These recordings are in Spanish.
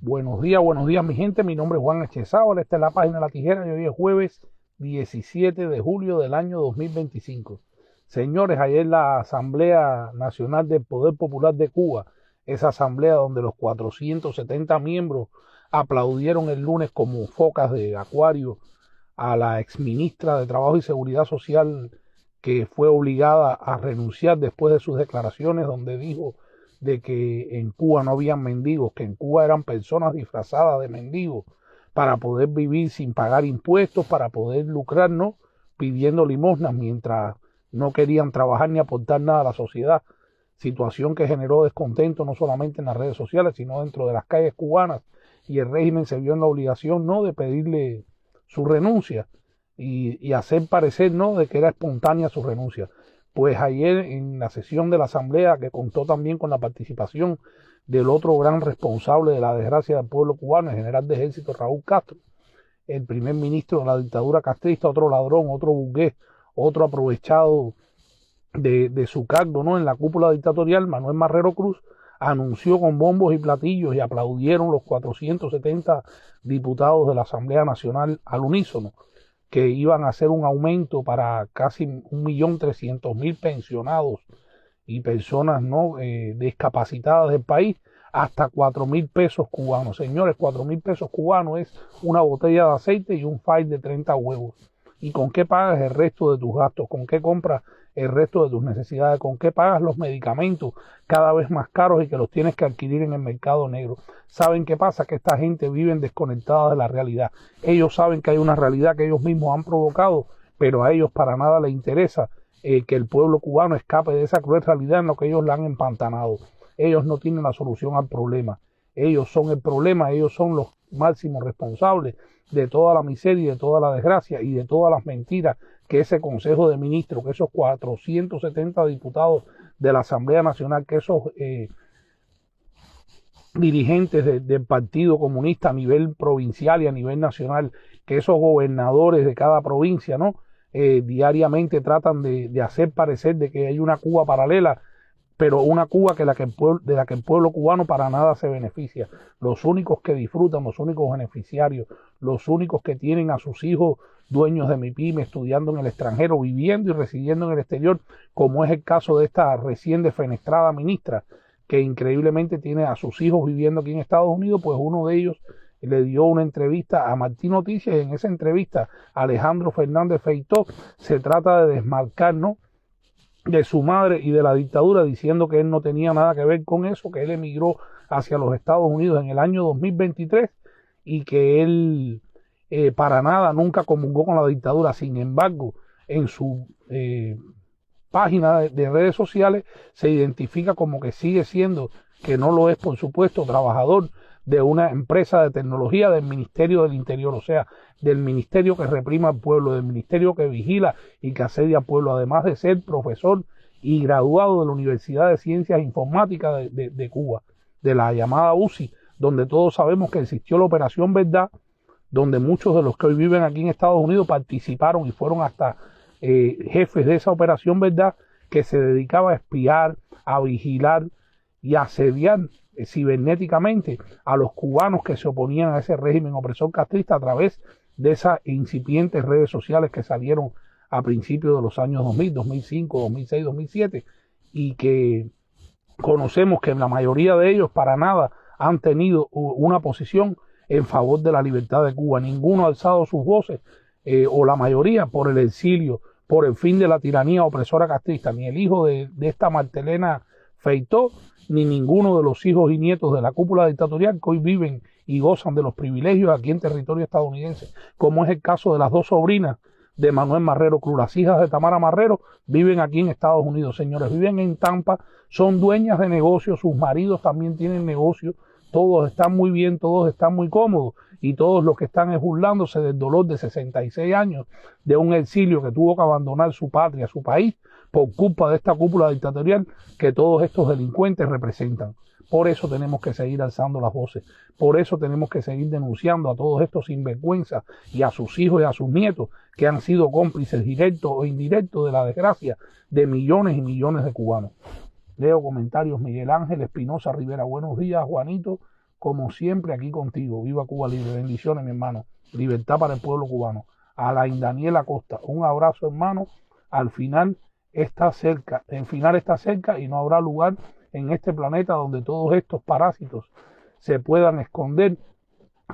Buenos días mi gente, mi nombre es Juan Echezábal, esta es la página de La Tijera y hoy es jueves 17 de julio del año 2025. Señores, ayer la Asamblea Nacional del Poder Popular de Cuba, esa asamblea donde los 470 miembros aplaudieron el lunes como focas de acuario a la exministra de Trabajo y Seguridad Social que fue obligada a renunciar después de sus declaraciones donde dijo de que en Cuba no habían mendigos, que en Cuba eran personas disfrazadas de mendigos para poder vivir sin pagar impuestos, para poder lucrar, ¿no? Pidiendo limosnas mientras no querían trabajar ni aportar nada a la sociedad, situación que generó descontento no solamente en las redes sociales, sino dentro de las calles cubanas, y el régimen se vio en la obligación, ¿no?, de pedirle su renuncia y hacer parecer, ¿no?, de que era espontánea su renuncia. Pues ayer en la sesión de la Asamblea, que contó también con la participación del otro gran responsable de la desgracia del pueblo cubano, el general de ejército Raúl Castro, el primer ministro de la dictadura castrista, otro ladrón, otro burgués, otro aprovechado de su cargo, ¿no?, en la cúpula dictatorial, Manuel Marrero Cruz, anunció con bombos y platillos y aplaudieron los 470 diputados de la Asamblea Nacional al unísono, que iban a hacer un aumento para casi 1.300.000 pensionados y personas no discapacitadas del país hasta 4.000 pesos cubanos. Señores, 4.000 pesos cubanos es una botella de aceite y un file de 30 huevos. ¿Y con qué pagas el resto de tus gastos? ¿Con qué compras el resto de tus necesidades? ¿Con qué pagas los medicamentos cada vez más caros y que los tienes que adquirir en el mercado negro? ¿Saben qué pasa? Que esta gente vive desconectada de la realidad. Ellos saben que hay una realidad que ellos mismos han provocado, pero a ellos para nada les interesa que el pueblo cubano escape de esa cruel realidad en lo que ellos la han empantanado. Ellos no tienen la solución al problema. Ellos son el problema, ellos son los máximos responsables de toda la miseria y de toda la desgracia y de todas las mentiras que ese Consejo de Ministros, que esos 470 diputados de la Asamblea Nacional, que esos dirigentes del Partido Comunista a nivel provincial y a nivel nacional, que esos gobernadores de cada provincia, ¿no?, diariamente tratan de hacer parecer de que hay una Cuba paralela, pero una Cuba de la que el pueblo cubano para nada se beneficia. Los únicos que disfrutan, los únicos beneficiarios, los únicos que tienen a sus hijos dueños de MIPYME estudiando en el extranjero, viviendo y residiendo en el exterior, como es el caso de esta recién defenestrada ministra, que increíblemente tiene a sus hijos viviendo aquí en Estados Unidos, pues uno de ellos le dio una entrevista a Martín Noticias y en esa entrevista Alejandro Fernández Feitó se trata de desmarcar, ¿no?, de su madre y de la dictadura, diciendo que él no tenía nada que ver con eso, que él emigró hacia los Estados Unidos en el año 2023 y que él para nada nunca comulgó con la dictadura. Sin embargo, en su página de redes sociales se identifica como que sigue siendo, que no lo es por supuesto, trabajador de una empresa de tecnología del Ministerio del Interior, o sea, del ministerio que reprima al pueblo, del ministerio que vigila y que asedia al pueblo, además de ser profesor y graduado de la Universidad de Ciencias Informáticas de Cuba, de la llamada UCI, donde todos sabemos que existió la Operación Verdad, donde muchos de los que hoy viven aquí en Estados Unidos participaron y fueron hasta jefes de esa Operación Verdad, que se dedicaba a espiar, a vigilar y a asediar cibernéticamente a los cubanos que se oponían a ese régimen opresor castrista a través de esas incipientes redes sociales que salieron a principios de los años 2000, 2005, 2006, 2007 y que conocemos que la mayoría de ellos para nada han tenido una posición en favor de la libertad de Cuba. Ninguno ha alzado sus voces o la mayoría por el exilio, por el fin de la tiranía opresora castrista, ni el hijo de esta Martelena Feitó, ni ninguno de los hijos y nietos de la cúpula dictatorial que hoy viven y gozan de los privilegios aquí en territorio estadounidense, como es el caso de las dos sobrinas de Manuel Marrero Cruz. Las hijas de Tamara Marrero viven aquí en Estados Unidos, señores, viven en Tampa, son dueñas de negocios, sus maridos también tienen negocios, todos están muy bien, todos están muy cómodos y todos los que están es burlándose del dolor de 66 años de un exilio que tuvo que abandonar su patria, su país, por culpa de esta cúpula dictatorial que todos estos delincuentes representan. Por eso tenemos que seguir alzando las voces, por eso tenemos que seguir denunciando a todos estos sinvergüenzas y a sus hijos y a sus nietos que han sido cómplices directos o indirectos de la desgracia de millones y millones de cubanos. Leo comentarios. Miguel Ángel Espinosa Rivera, buenos días Juanito, como siempre aquí contigo. Viva Cuba Libre. Bendiciones, mi hermano. Libertad para el pueblo cubano. Alain Daniel Acosta, un abrazo, hermano. Al final está cerca, el final está cerca y no habrá lugar en este planeta donde todos estos parásitos se puedan esconder,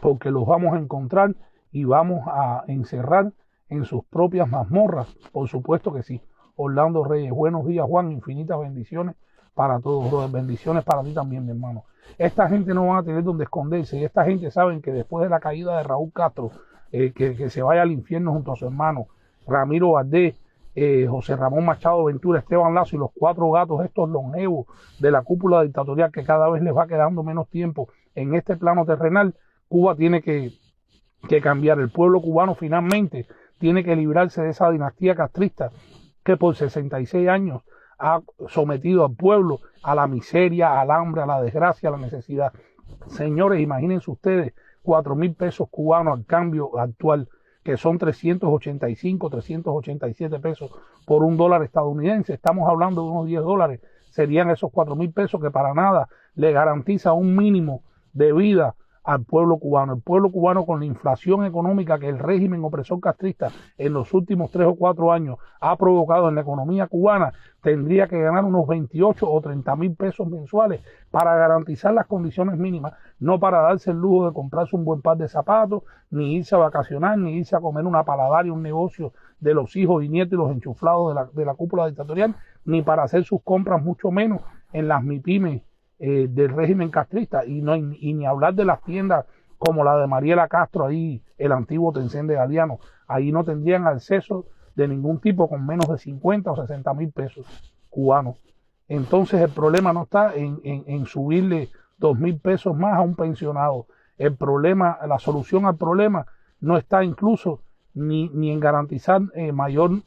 porque los vamos a encontrar y vamos a encerrar en sus propias mazmorras. Por supuesto que sí. Orlando Reyes, buenos días, Juan, infinitas bendiciones para todos, brother. Bendiciones para ti también, mi hermano. Esta gente no va a tener donde esconderse, y esta gente saben que después de la caída de Raúl Castro, que se vaya al infierno junto a su hermano Ramiro Valdés, José Ramón Machado Ventura, Esteban Lazo y los 4 gatos estos longevos de la cúpula dictatorial, que cada vez les va quedando menos tiempo en este plano terrenal. Cuba tiene que cambiar. El pueblo cubano finalmente tiene que librarse de esa dinastía castrista que por 66 años ha sometido al pueblo a la miseria, al hambre, a la desgracia, a la necesidad. Señores, imagínense ustedes 4.000 pesos cubanos al cambio actual, que son 385, 387 pesos por $1 estadounidense. Estamos hablando de unos $10. Serían esos 4.000 pesos que para nada le garantiza un mínimo de vida al pueblo cubano. El pueblo cubano, con la inflación económica que el régimen opresor castrista en los últimos 3 o 4 años ha provocado en la economía cubana, tendría que ganar unos 28 o 30.000 pesos mensuales para garantizar las condiciones mínimas, no para darse el lujo de comprarse un buen par de zapatos, ni irse a vacacionar, ni irse a comer una paladaria, un negocio de los hijos y nietos y los enchuflados de la cúpula dictatorial, ni para hacer sus compras, mucho menos en las MIPYMES del régimen castrista, y ni hablar de las tiendas como la de Mariela Castro, ahí el antiguo Tencent de Galeano. Ahí no tendrían acceso de ningún tipo con menos de 50 o 60.000 pesos cubanos. Entonces el problema no está en subirle 2.000 pesos más a un pensionado. El problema, la solución al problema no está incluso ni en garantizar mayor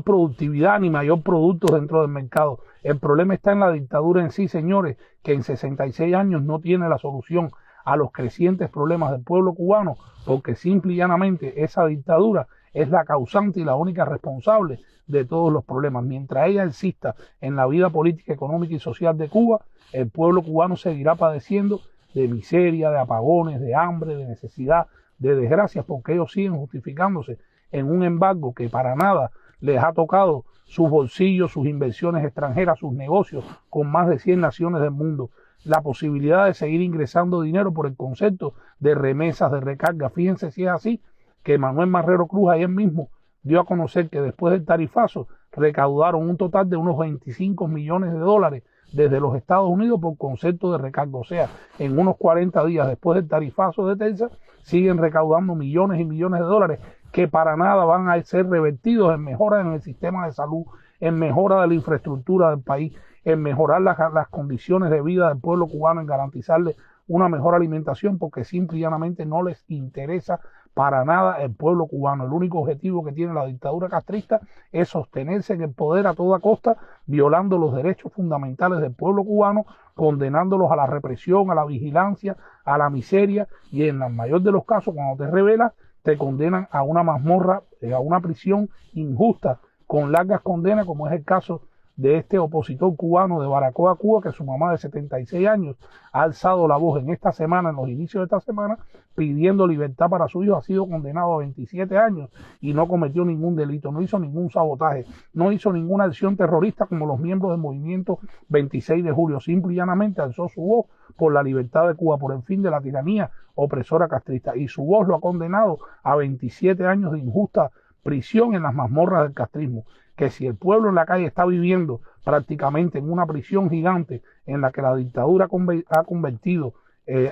productividad ni mayor producto dentro del mercado. El problema está en la dictadura en sí, señores, que en 66 años no tiene la solución a los crecientes problemas del pueblo cubano, porque simple y llanamente esa dictadura es la causante y la única responsable de todos los problemas. Mientras ella exista en la vida política, económica y social de Cuba, el pueblo cubano seguirá padeciendo de miseria, de apagones, de hambre, de necesidad, de desgracias, porque ellos siguen justificándose en un embargo que para nada les ha tocado sus bolsillos, sus inversiones extranjeras, sus negocios con más de 100 naciones del mundo. La posibilidad de seguir ingresando dinero por el concepto de remesas, de recarga. Fíjense si es así, que Manuel Marrero Cruz ayer mismo dio a conocer que después del tarifazo recaudaron un total de unos 25 millones de dólares desde los Estados Unidos por concepto de recarga. O sea, en unos 40 días después del tarifazo de Telsa, siguen recaudando millones y millones de dólares que para nada van a ser revertidos en mejoras en el sistema de salud, en mejora de la infraestructura del país, en mejorar las condiciones de vida del pueblo cubano, en garantizarle una mejor alimentación, porque simple y llanamente no les interesa para nada el pueblo cubano. El único objetivo que tiene la dictadura castrista es sostenerse en el poder a toda costa, violando los derechos fundamentales del pueblo cubano, condenándolos a la represión, a la vigilancia, a la miseria, y en el mayor de los casos, cuando te rebelas, te condenan a una mazmorra, a una prisión injusta, con largas condenas, como es el caso de este opositor cubano de Baracoa, Cuba, que su mamá de 76 años ha alzado la voz en esta semana, en los inicios de esta semana, pidiendo libertad para su hijo. Ha sido condenado a 27 años y no cometió ningún delito, no hizo ningún sabotaje, no hizo ninguna acción terrorista como los miembros del movimiento 26 de julio. Simple y llanamente alzó su voz por la libertad de Cuba, por el fin de la tiranía opresora castrista, y su voz lo ha condenado a 27 años de injusta prisión en las mazmorras del castrismo. Que si el pueblo en la calle está viviendo prácticamente en una prisión gigante en la que la dictadura ha convertido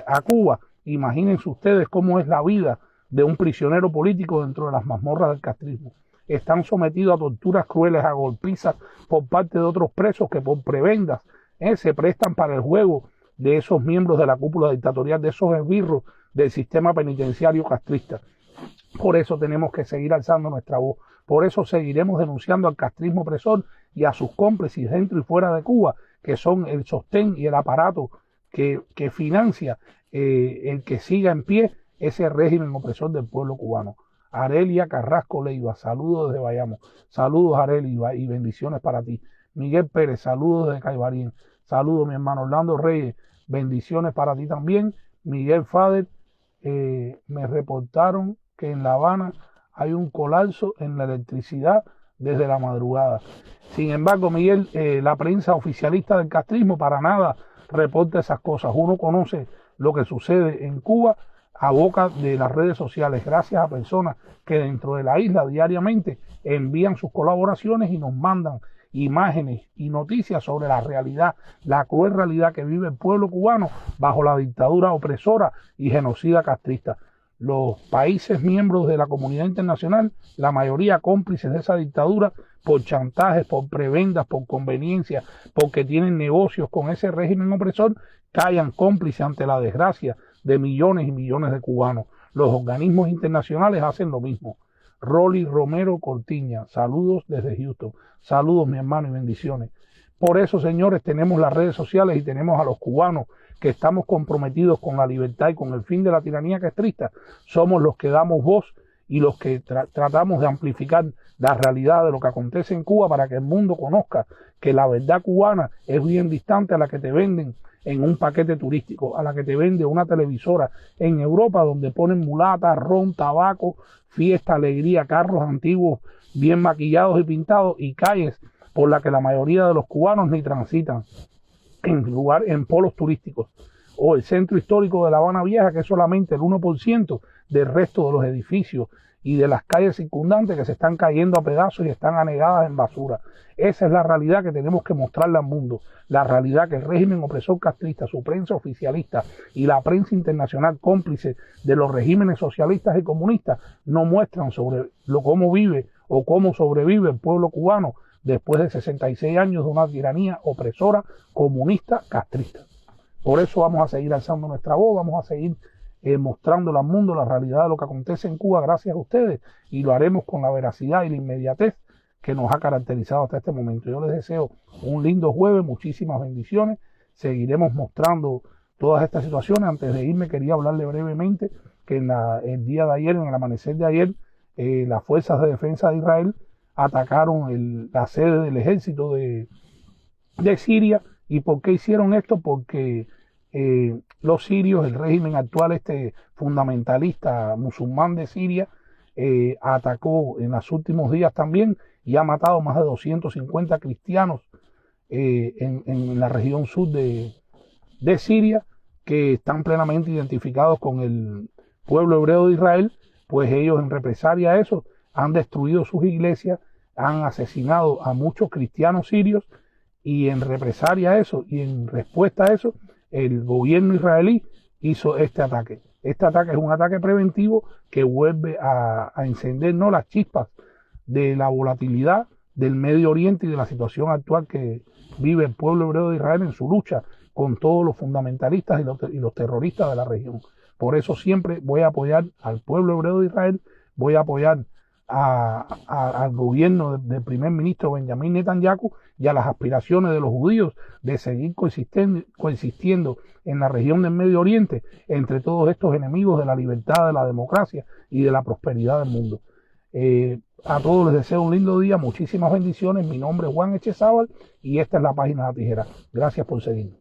a Cuba, imagínense ustedes cómo es la vida de un prisionero político dentro de las mazmorras del castrismo. Están sometidos a torturas crueles, a golpizas por parte de otros presos que por prebendas se prestan para el juego de esos miembros de la cúpula dictatorial, de esos esbirros del sistema penitenciario castrista. Por eso tenemos que seguir alzando nuestra voz. Por eso seguiremos denunciando al castrismo opresor y a sus cómplices dentro y fuera de Cuba, que son el sostén y el aparato que financia el que siga en pie ese régimen opresor del pueblo cubano. Arelia Carrasco Leiva, saludos desde Bayamo. Saludos, Arelia, y bendiciones para ti. Miguel Pérez, saludos desde Caibarín. Saludos, mi hermano Orlando Reyes. Bendiciones para ti también. Miguel Fader, me reportaron que en La Habana hay un colapso en la electricidad desde la madrugada. Sin embargo, Miguel, la prensa oficialista del castrismo para nada reporta esas cosas. Uno conoce lo que sucede en Cuba a boca de las redes sociales, gracias a personas que dentro de la isla diariamente envían sus colaboraciones y nos mandan imágenes y noticias sobre la realidad, la cruel realidad que vive el pueblo cubano bajo la dictadura opresora y genocida castrista. Los países miembros de la comunidad internacional, la mayoría cómplices de esa dictadura, por chantajes, por prebendas, por conveniencia, porque tienen negocios con ese régimen opresor, callan cómplices ante la desgracia de millones y millones de cubanos. Los organismos internacionales hacen lo mismo. Rolly Romero Cortiña, saludos desde Houston. Saludos, mi hermano, y bendiciones. Por eso, señores, tenemos las redes sociales y tenemos a los cubanos que estamos comprometidos con la libertad y con el fin de la tiranía castrista. Somos los que damos voz y los que tratamos de amplificar la realidad de lo que acontece en Cuba para que el mundo conozca que la verdad cubana es bien distante a la que te venden en un paquete turístico, a la que te vende una televisora en Europa donde ponen mulatas, ron, tabaco, fiesta, alegría, carros antiguos bien maquillados y pintados y calles por las que la mayoría de los cubanos ni transitan en polos turísticos, o el centro histórico de La Habana Vieja, que es solamente el 1% del resto de los edificios y de las calles circundantes que se están cayendo a pedazos y están anegadas en basura. Esa es la realidad que tenemos que mostrarle al mundo, la realidad que el régimen opresor castrista, su prensa oficialista y la prensa internacional cómplice de los regímenes socialistas y comunistas no muestran sobre cómo vive o cómo sobrevive el pueblo cubano después de 66 años de una tiranía opresora, comunista, castrista. Por eso vamos a seguir alzando nuestra voz, vamos a seguir mostrándole al mundo la realidad de lo que acontece en Cuba gracias a ustedes, y lo haremos con la veracidad y la inmediatez que nos ha caracterizado hasta este momento. Yo les deseo un lindo jueves, muchísimas bendiciones, seguiremos mostrando todas estas situaciones. Antes de irme quería hablarle brevemente que el día de ayer, en el amanecer de ayer, las fuerzas de defensa de Israel atacaron la sede del ejército de Siria. ¿Y por qué hicieron esto? Porque los sirios, el régimen actual fundamentalista musulmán de Siria, atacó en los últimos días también y ha matado más de 250 cristianos en la región sur de Siria, que están plenamente identificados con el pueblo hebreo de Israel. Pues ellos, en represalia a eso, han destruido sus iglesias, han asesinado a muchos cristianos sirios, y en represalia a eso y en respuesta a eso, el gobierno israelí hizo este ataque. Este ataque es un ataque preventivo que vuelve a encender, ¿no?, las chispas de la volatilidad del Medio Oriente y de la situación actual que vive el pueblo hebreo de Israel en su lucha con todos los fundamentalistas y los terroristas de la región. Por eso siempre voy a apoyar al pueblo hebreo de Israel, voy a apoyar al gobierno del primer ministro Benjamín Netanyahu y a las aspiraciones de los judíos de seguir coexistiendo en la región del Medio Oriente entre todos estos enemigos de la libertad, de la democracia y de la prosperidad del mundo. A todos les deseo un lindo día, muchísimas bendiciones. Mi nombre es Juan Echezábal y esta es la Página de la Tijera. Gracias por seguirme.